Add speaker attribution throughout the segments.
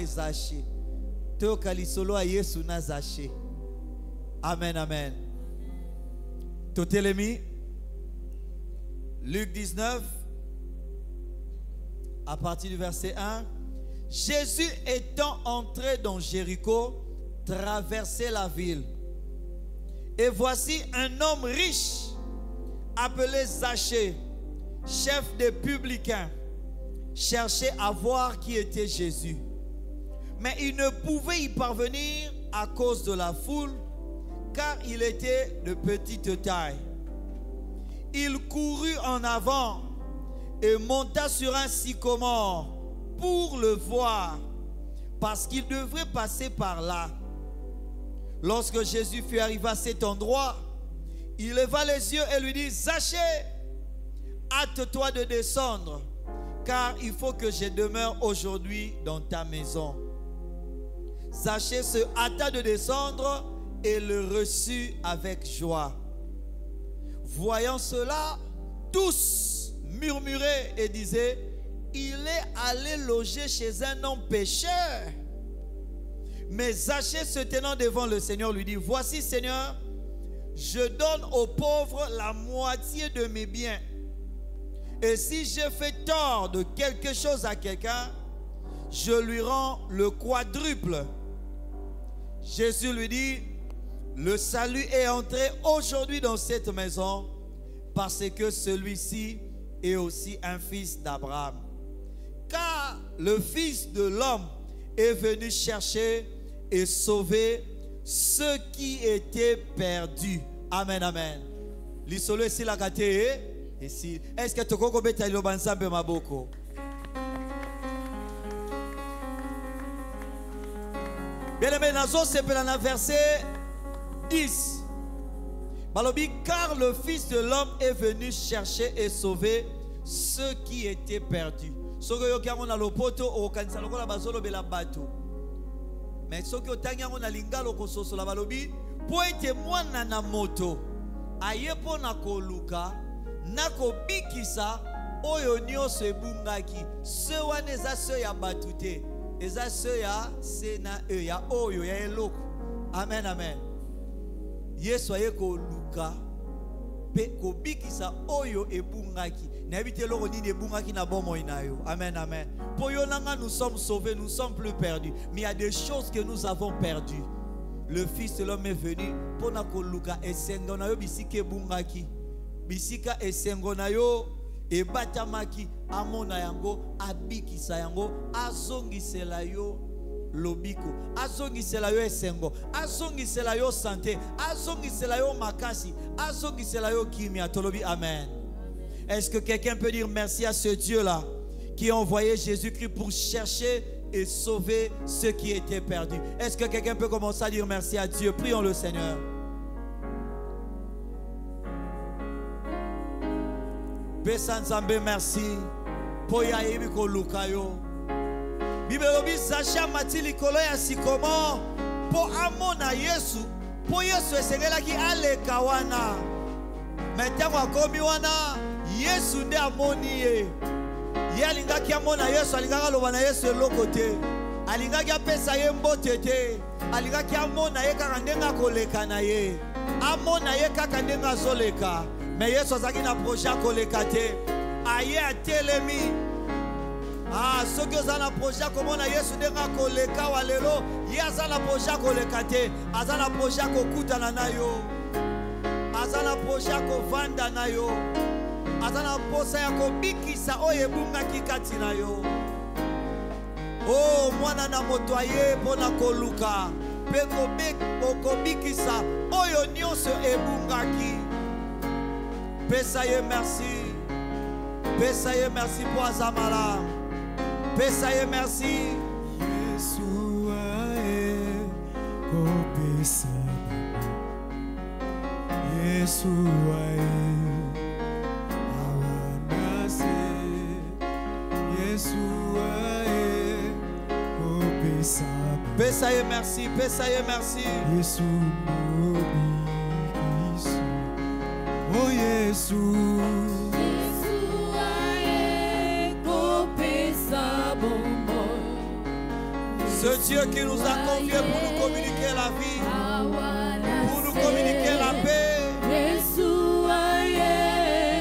Speaker 1: gloire Zaché. Teo kalisolo a Yesu na Zaché. Amen, amen. Totelemi. Luc 19. À partir du verset 1. Jésus étant entré dans Jéricho, traversait la ville. Et voici un homme riche, appelé Zachée, chef des publicains, cherchait à voir qui était Jésus. Mais il ne pouvait y parvenir à cause de la foule, car il était de petite taille. Il courut en avant et monta sur un sycomore pour le voir, parce qu'il devrait passer par là. Lorsque Jésus fut arrivé à cet endroit, il leva les yeux et lui dit: Zachée, hâte-toi de descendre, car il faut que je demeure aujourd'hui dans ta maison. Zachée se hâta de descendre et le reçut avec joie. Voyant cela, tous murmuraient et disaient: il est allé loger chez un homme pécheur. Mais Zachée, se tenant devant le Seigneur, lui dit: voici, Seigneur, je donne aux pauvres la moitié de mes biens. Et si j'ai fait tort de quelque chose à quelqu'un, je lui rends le quadruple. Jésus lui dit: le salut est entré aujourd'hui dans cette maison, parce que celui-ci est aussi un fils d'Abraham. Car le Fils de l'homme est venu chercher et sauver ceux qui étaient perdus. Amen, amen. L'isolo ici la gâte ici. Est-ce que tu peux mettre le bansambe maboko? Bien aimé, nazo c'est dans le verset 10. Balobi, car le Fils de l'homme est venu chercher et sauver ceux qui étaient perdus. Mais ce que tu na lingalo kososo la balobi, po ete mwana na moto ayepo na koluka na kobikisa oyo nyonso ebungaki. Se wana eza se ya batute, eza se ya sena e ya oyo ya eloko. Amen, amen. Yesu aye koluka pe kobikisa oyo ebungaki. N'habite loko nini ebungaki na bomo inayo. Amen, amen. Pour yonanga, nous sommes sauvés, nous sommes plus perdus. Mais il y a des choses que nous avons perdues. Le Fils de l'homme est venu pour na koluka esengo na yo bisika ebungaki. Bisika esengo na yo ebatamaki amona yango abikisa yango azongisela yo lobiko, azongisela yo esengo, azongisela yo santé, azongisela yo makasi, azongisela yo kimia. Tolobi amen. Est-ce que quelqu'un peut dire merci à ce Dieu-là qui a envoyé Jésus-Christ pour chercher et sauver ceux qui étaient perdus? Est-ce que quelqu'un peut commencer à dire merci à Dieu? Prions le Seigneur. Besanzambe, merci. Poya ebiko lukayo. Bibelobi Zacha matili koloya sikomo. Po amona Yesu. Po Yesu esengela ki ale kawana. Metango akomi wana. Yesu nde amoni ye. Ye alingaki amona Yesu, alingaka loba na Yesu eloko te. Alingaki apesa ye mbote te. Alingaki amona ye kaka ndenga koleka na ye. Amona ye kaka ndenga zoleka. Mais Yesu azaki na projet koleka te. Aye atelemi. Ah, ceux qui ont un projet komona Yesu ndenga koleka walelo. Ye azana projet koleka te. Azana projet kokutana na yo. Azana projet kovanda na yo. Azana posa ya kobikisa oye bunga kikati na yo. Oh, mwana na moto aye pona koluka. Peko kobikisa oyo nyonso ebungaki. Pesa ye merci. Pesa ye merci pour Azamala. Pesa ye merci.
Speaker 2: Yesu ae kopesa. Yesu ae.
Speaker 1: Pesa ye merci, pesa ye merci.
Speaker 2: Yesu mobikiso. Oh Yesu.
Speaker 3: Yesu ae ko pesa bombo.
Speaker 1: Ce Dieu qui nous a confiés pour nous communiquer la vie, pour nous communiquer la paix,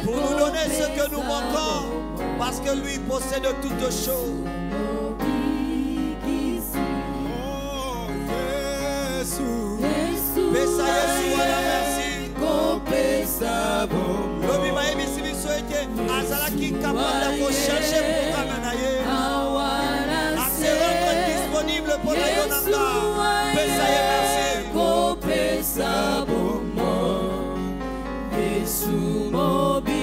Speaker 1: pour nous donner ce que nous manquons, parce que lui possède toutes choses. Pesa Yesu wana merci. Lobi mayebi sibiso ete azalaki capable de chercher programme na ye. A se rendre disponible pour la yonanga. Pesa ye merci.
Speaker 3: Kopesa bomo Yesu mobikisi.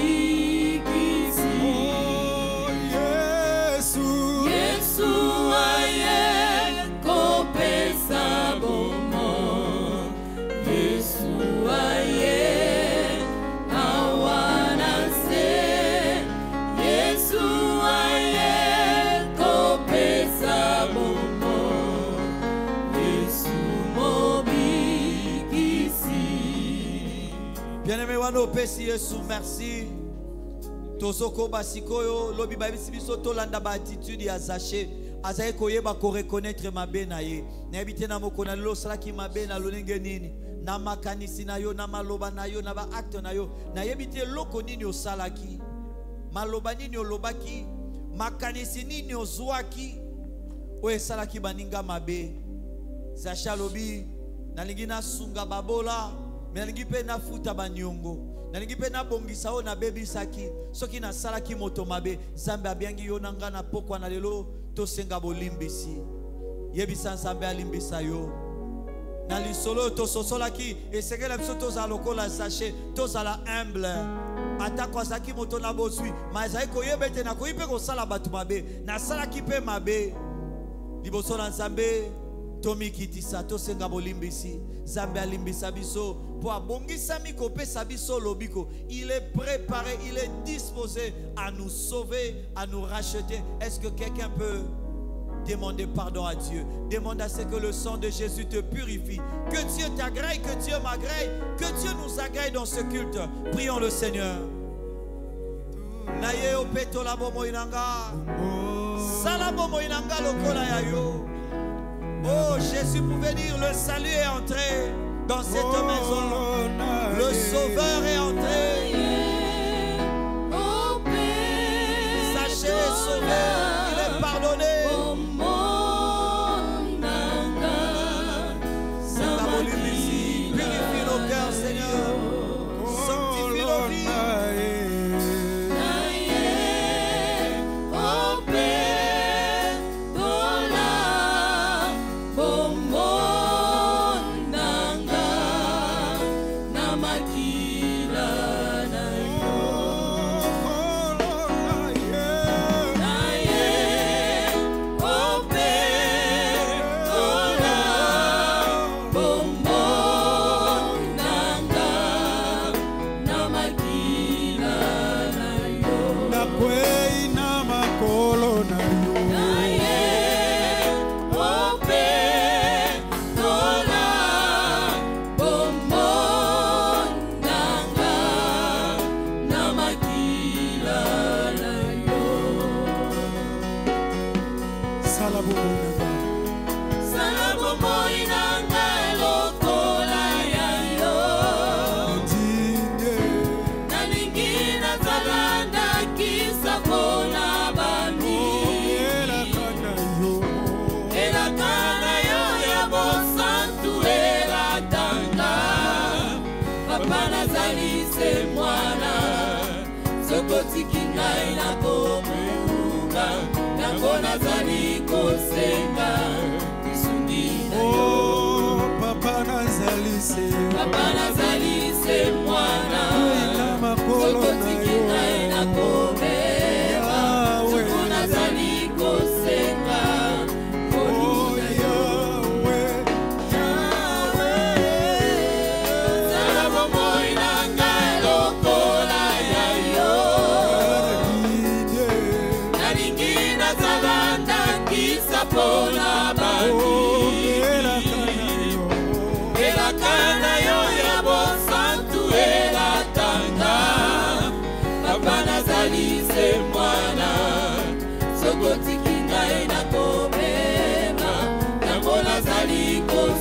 Speaker 3: Yesu aye kopesa bomo. Yesu aye awanase. Yesu aye kopesa bomo. Yesu mobikisi.
Speaker 1: Bien-aimé wano pesi Yesu merci. Tozoko basikoyo lobi babisi biso tolanda ba attitude ya Zaché. Azaye koyeba ko reconnaître mabe na ye. Na ebite na moko na lo salaki mabe na lonenge nini. Na makanisi na yo na maloba na yo na ba acte na yo. Na ebite loko nini osalaki. Maloba nini olobaki. Makanisi nini ozwaki. Oye salaki baninga mabe. Zaché lobi na lingi na sunga babola. Mais nalingi pe na futa banyongo. Nalingi pe na bongisa o na bebi saki. Soki na salaki moto mabe. Zambe abiangi yo nanga na pokwa na lelo. To senga bolimbisi. Yebisa nzambe alimbisa yo. Na lisolo to sosola ki. E senge la biso to za lokola Zaché. To za la humble. Ata kwa zaki moto na bosui. Ma ezai koyebete na koyipe ko sala batu mabe. Na salaki pe mabe. Liboso na nzambe. Tomi kitisa to senga bolimbisi. Zambe alimbisa biso. Pour abongisa miko pesa biso lobiko. Il est préparé, il est disposé à nous sauver, à nous racheter. Est-ce que quelqu'un peut demander pardon à Dieu? Demande à ce que le sang de Jésus te purifie. Que Dieu t'agrée, que Dieu m'agrée, que Dieu nous agrée dans ce culte. Prions le Seigneur. Naye opeto la bomo inanga. Sala bomo inanga lokola ya yo. Oh, Jésus pouvait dire le salut est entré dans cette maison. Le Sauveur est entré. Sachez le Sauveur, il est pardonné. Purifie nos cœurs, Seigneur. Sanctifie nos vies.
Speaker 3: Namakila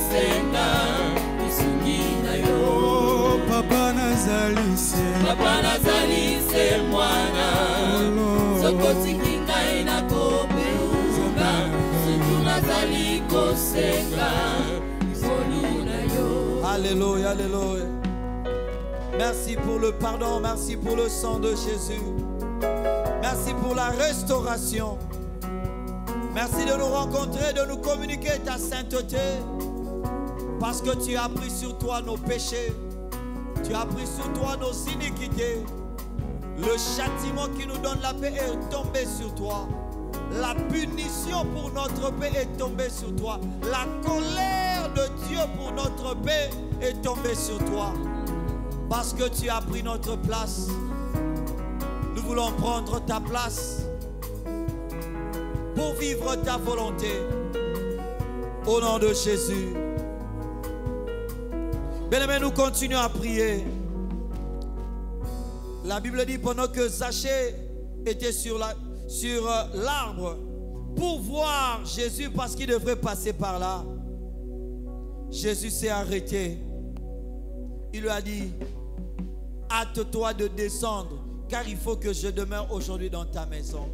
Speaker 3: kosenga lisungi na yo.
Speaker 2: Oh, papa nazali se.
Speaker 3: Papa nazali se mwana. Sokotiki ngai na kopeuka. Soki nazali kosenga lisungi na yo.
Speaker 1: Alléluia, alléluia. Merci pour le pardon, merci pour le sang de Jésus. Merci pour la restauration. Merci de nous rencontrer, de nous communiquer ta sainteté. Parce que tu as pris sur toi nos péchés. Tu as pris sur toi nos iniquités. Le châtiment qui nous donne la paix est tombé sur toi. La punition pour notre paix est tombée sur toi. La colère de Dieu pour notre paix est tombée sur toi. Parce que tu as pris notre place. Nous voulons prendre ta place pour vivre ta volonté. Au nom de Jésus. Bien-aimés, nous continuons à prier. La Bible dit pendant que Zachée était sur l'arbre pour voir Jésus parce qu'il devrait passer par là, Jésus s'est arrêté. Il lui a dit: hâte-toi de descendre, car il faut que je demeure aujourd'hui dans ta maison.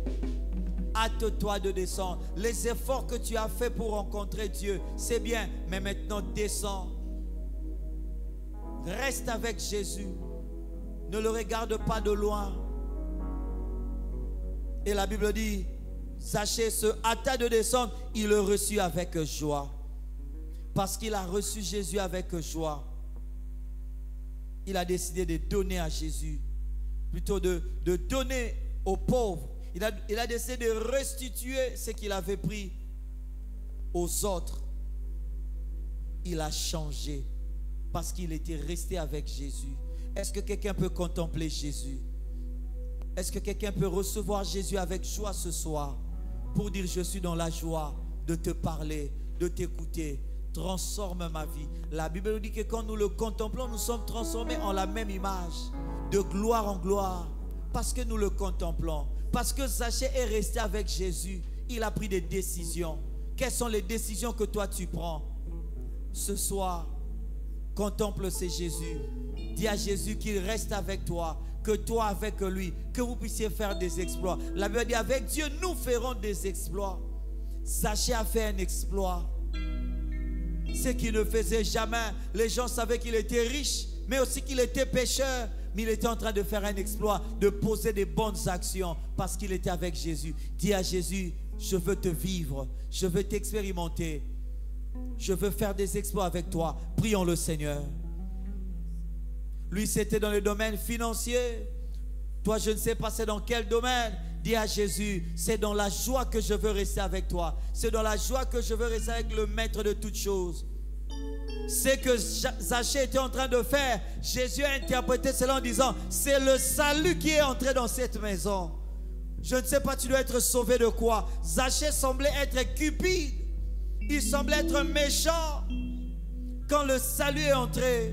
Speaker 1: Hâte-toi de descendre. Les efforts que tu as faits pour rencontrer Dieu, c'est bien, mais maintenant descends. Reste avec Jésus. Ne le regarde pas de loin. Et la Bible dit, Zachée se hâta de descendre, il le reçut avec joie. Parce qu'il a reçu Jésus avec joie, il a décidé de donner à Jésus, plutôt de donner aux pauvres. Il a décidé de restituer ce qu'il avait pris aux autres. Il a changé parce qu'il était resté avec Jésus. Est-ce que quelqu'un peut contempler Jésus? Est-ce que quelqu'un peut recevoir Jésus avec joie ce soir pour dire: je suis dans la joie de te parler, de t'écouter? Transforme ma vie. La Bible nous dit que quand nous le contemplons, nous sommes transformés en la même image, de gloire en gloire, parce que nous le contemplons. Parce que Zachée est resté avec Jésus, il a pris des décisions. Quelles sont les décisions que toi tu prends? Ce soir, contemple ce Jésus. Dis à Jésus qu'il reste avec toi, que toi avec lui, que vous puissiez faire des exploits. La Bible dit: avec Dieu, nous ferons des exploits. Zachée a fait un exploit. Ce qu'il ne faisait jamais. Les gens savaient qu'il était riche, mais aussi qu'il était pécheur. Mais il était en train de faire un exploit, de poser des bonnes actions parce qu'il était avec Jésus. Dis à Jésus: je veux te vivre, je veux t'expérimenter, je veux faire des exploits avec toi. Prions le Seigneur. Lui, c'était dans le domaine financier. Toi, je ne sais pas c'est dans quel domaine. Dis à Jésus: c'est dans la joie que je veux rester avec toi. C'est dans la joie que je veux rester avec le maître de toutes choses. C'est que Zachée était en train de faire. Jésus a interprété cela en disant: c'est le salut qui est entré dans cette maison. Je ne sais pas, tu dois être sauvé de quoi? Zachée semblait être cupide. Il semblait être méchant. Quand le salut est entré,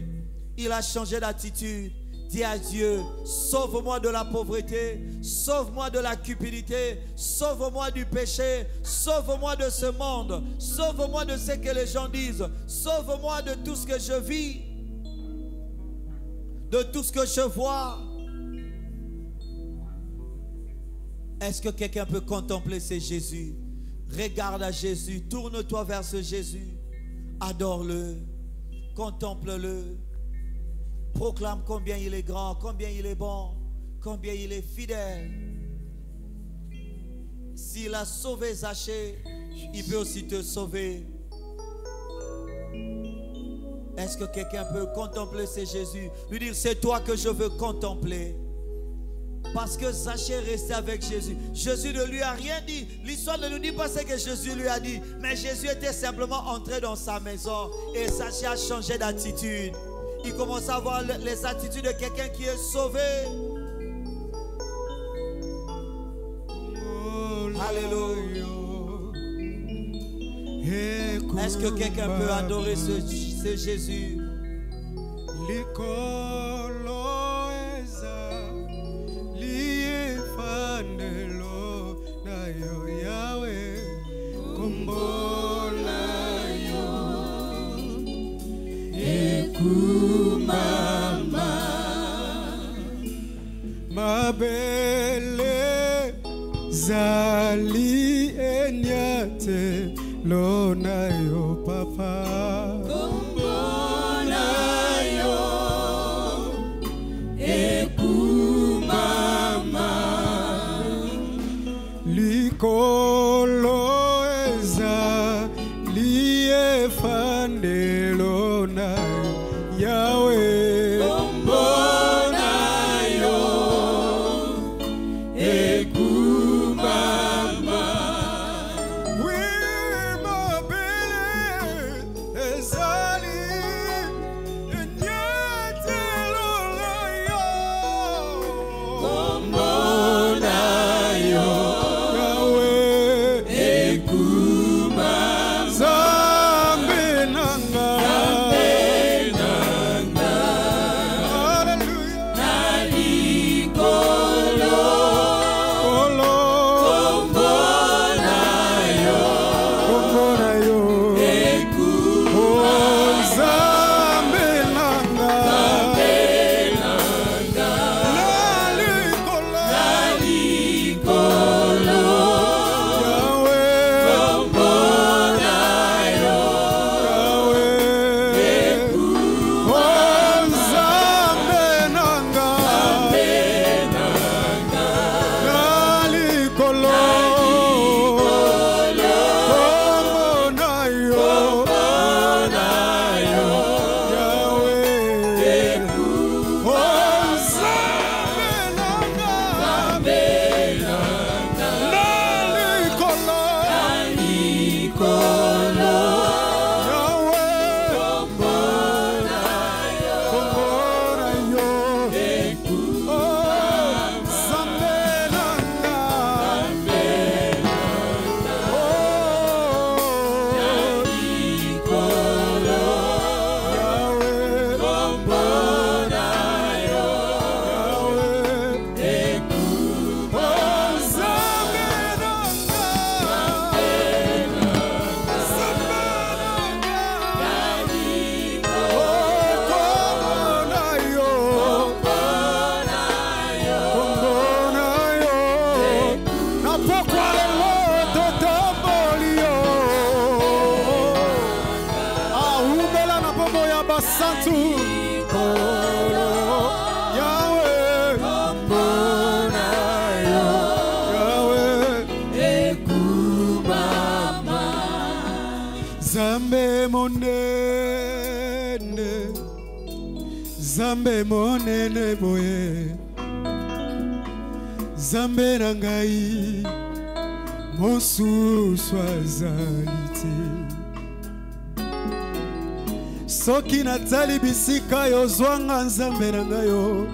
Speaker 1: il a changé d'attitude. Dis à Dieu: sauve-moi de la pauvreté, sauve-moi de la cupidité, sauve-moi du péché, sauve-moi de ce monde, sauve-moi de ce que les gens disent, sauve-moi de tout ce que je vis, de tout ce que je vois. Est-ce que quelqu'un peut contempler ce Jésus? Regarde à Jésus, tourne-toi vers ce Jésus, adore-le, contemple-le. Proclame combien il est grand, combien il est bon, combien il est fidèle. S'il a sauvé Zachée, il peut aussi te sauver. Est-ce que quelqu'un peut contempler ce Jésus? Lui dire: c'est toi que je veux contempler. Parce que Zachée est resté avec Jésus. Jésus ne lui a rien dit. L'histoire ne nous dit pas ce que Jésus lui a dit. Mais Jésus était simplement entré dans sa maison. Et Zachée a changé d'attitude. Il commence à avoir les attitudes de quelqu'un qui est sauvé. Alléluia. Est-ce que quelqu'un peut adorer ce Jésus?
Speaker 3: ekumama
Speaker 2: mabele zali enyate lona yo papa
Speaker 3: kombona yo ekumama
Speaker 2: likolo eza liefande lona Yahweh
Speaker 3: kombona yo ekumama
Speaker 2: we mabele ezali enyate lona yo
Speaker 3: kombona yo
Speaker 2: Yahweh
Speaker 3: ekumama
Speaker 2: Zambe nanga Hallelujah
Speaker 3: nalikolo
Speaker 2: Olo
Speaker 3: kombona yo
Speaker 2: Kombona yo
Speaker 3: ekumama
Speaker 2: Oh Zambe nanga Nalikolo
Speaker 3: nalikolo
Speaker 2: Yahweh
Speaker 3: kombona yo
Speaker 2: Yahweh Oh Zambe nanga Nalikolo Kombona yo Yahweh Oh Zambe nanga Nalikolo
Speaker 3: nalikolo
Speaker 2: Yahweh Kombona yo Oh Zambe nanga Yahweh
Speaker 3: kombona yo
Speaker 2: Yahweh Oh Zambe nanga Zambe nanga Oh Kombona yo Kombona yo Na pokwa lelo totamboli yo Ahumela na pombo ya basantu Yahweh Kombona yo Yahweh
Speaker 3: ekumama
Speaker 2: Zambe monene Zambe monene boye Zambe nangai mosusu azali te soki natali bisika yo zwanga nzambe na ngai yo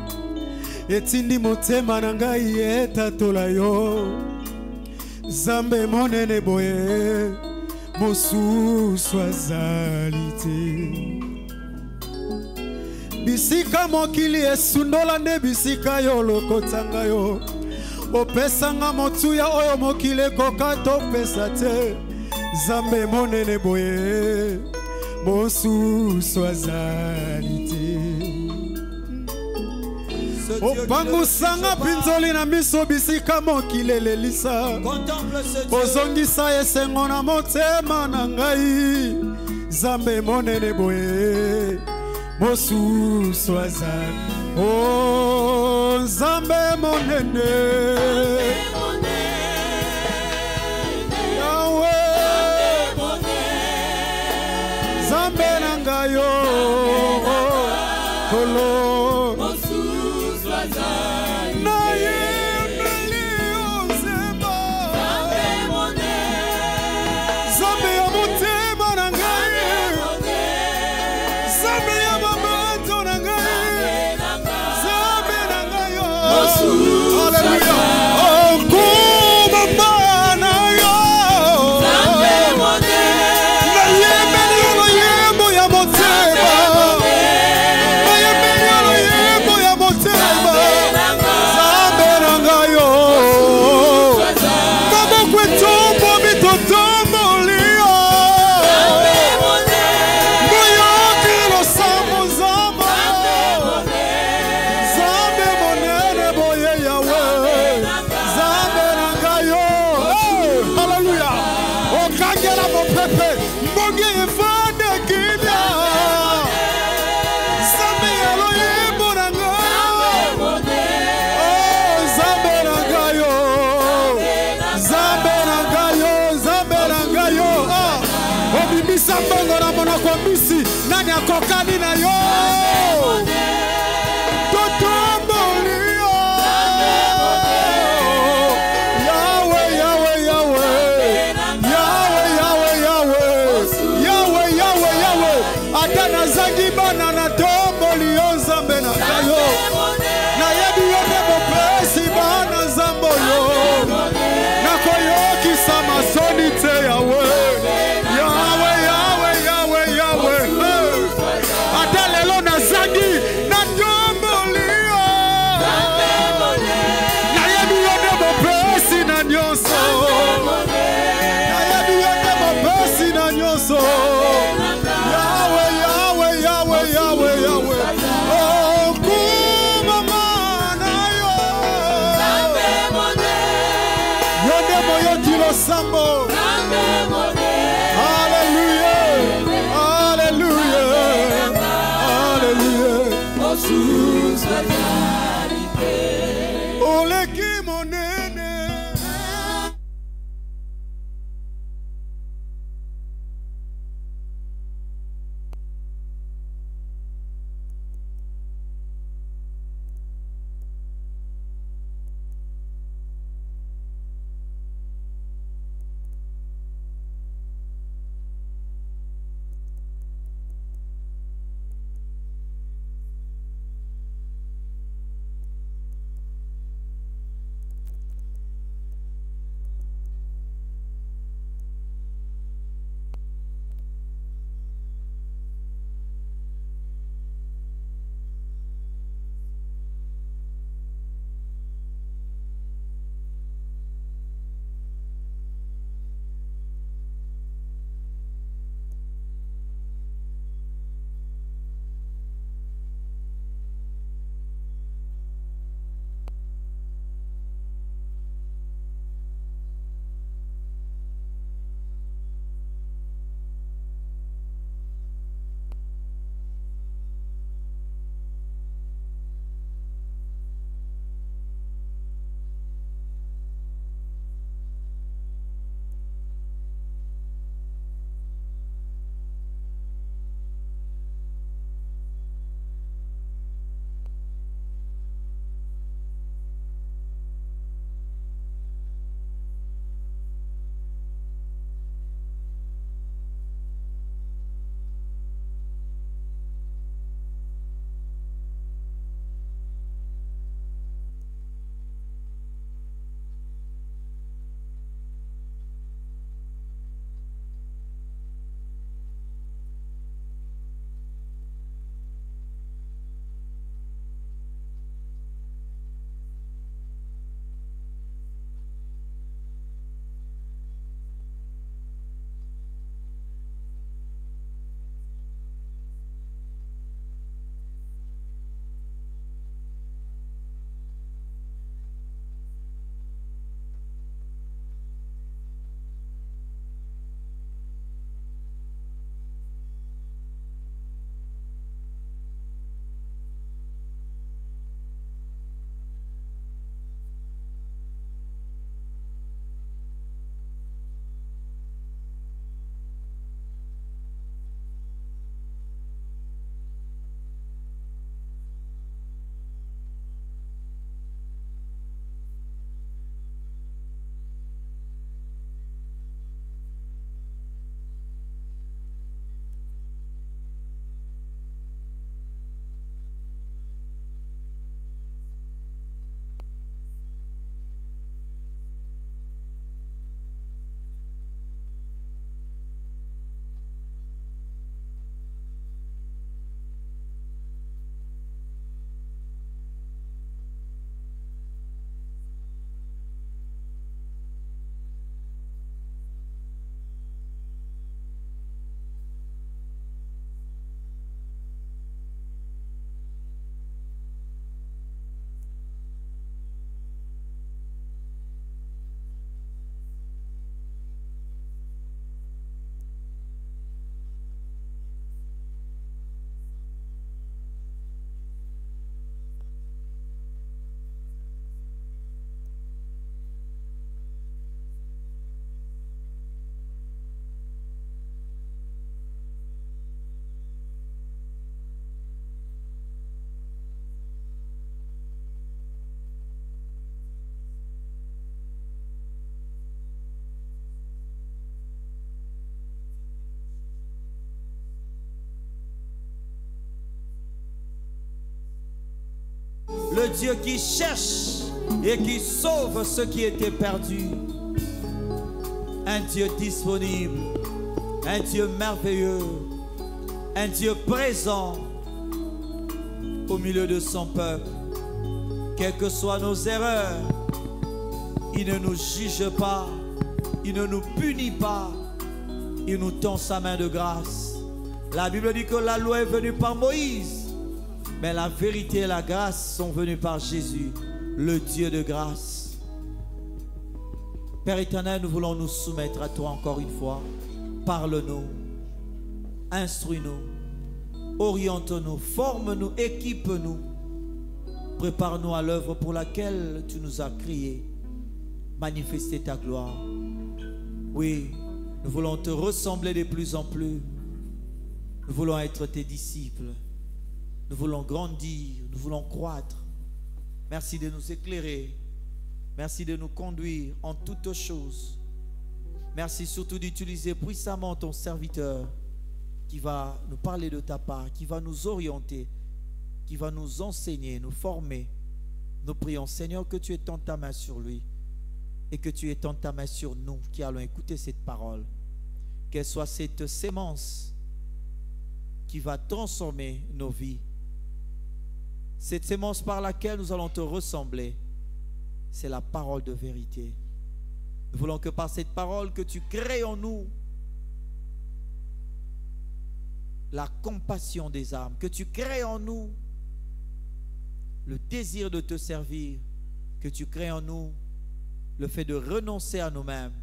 Speaker 2: etindi motema na ngai etatola yo Zambe monene boye mosusu azali te bisika mokili esundola nde bisika yo lokotanga yo opesanga motuya oyo mokili ekoka topesa te Zambe monene boye mosusu azali te opangusanga pinzoli na miso bisika mokili elelisa ozongisa esengo na motema na ngai Zambe monene boye mosusu azali Oh Zambe monene Yahweh Zambe nanga yo Kolo Na yembeli ozeba Zambe ya motema na ngai Zambe ya mabato na ngai Zambe na ngai yo Hallelujah Oh kumama na yo Na yembeli yo ya motema Na yembeli yo bongi efande kilia Zambe yalo yembo na nga Oh Zambe na nga yo Zambe na nga yo Zambe na nga yo Obimisa mbongo na monoko mbisi Nani akokani na yo Sambo. Hallelujah. Hallelujah. Hallelujah. Oleki monene.
Speaker 1: le Dieu qui cherche et qui sauve ceux qui étaient perdus. Un Dieu disponible, un Dieu merveilleux, un Dieu présent au milieu de son peuple. Quelles que soient nos erreurs, il ne nous juge pas, il ne nous punit pas, il nous tend sa main de grâce. La Bible dit que la loi est venue par Moïse, mais la vérité et la grâce sont venues par Jésus, le Dieu de grâce. Père éternel, nous voulons nous soumettre à toi encore une fois. Parle-nous, instruis-nous, oriente-nous, forme-nous, équipe-nous. Prépare-nous à l'œuvre pour laquelle tu nous as créés. Manifester ta gloire. Oui, nous voulons te ressembler de plus en plus. Nous voulons être tes disciples. Nous voulons grandir, nous voulons croître. Merci de nous éclairer. Merci de nous conduire en toutes choses. Merci surtout d'utiliser puissamment ton serviteur qui va nous parler de ta part, qui va nous orienter, qui va nous enseigner, nous former. Nous prions, Seigneur, que tu étendes ta main sur lui et que tu étendes ta main sur nous qui allons écouter cette parole. Qu'elle soit cette sémence qui va transformer nos vies. Cette sémence par laquelle nous allons te ressembler, c'est la parole de vérité. Nous voulons que par cette parole que tu crées en nous la compassion des âmes, que tu crées en nous le désir de te servir, que tu crées en nous le fait de renoncer à nous-mêmes,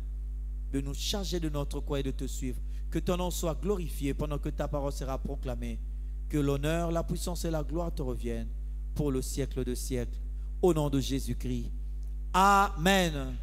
Speaker 1: de nous charger de notre croix et de te suivre. Que ton nom soit glorifié pendant que ta parole sera proclamée. Que l'honneur, la puissance et la gloire te reviennent pour le siècle de siècles. Au nom de Jésus-Christ. Amen.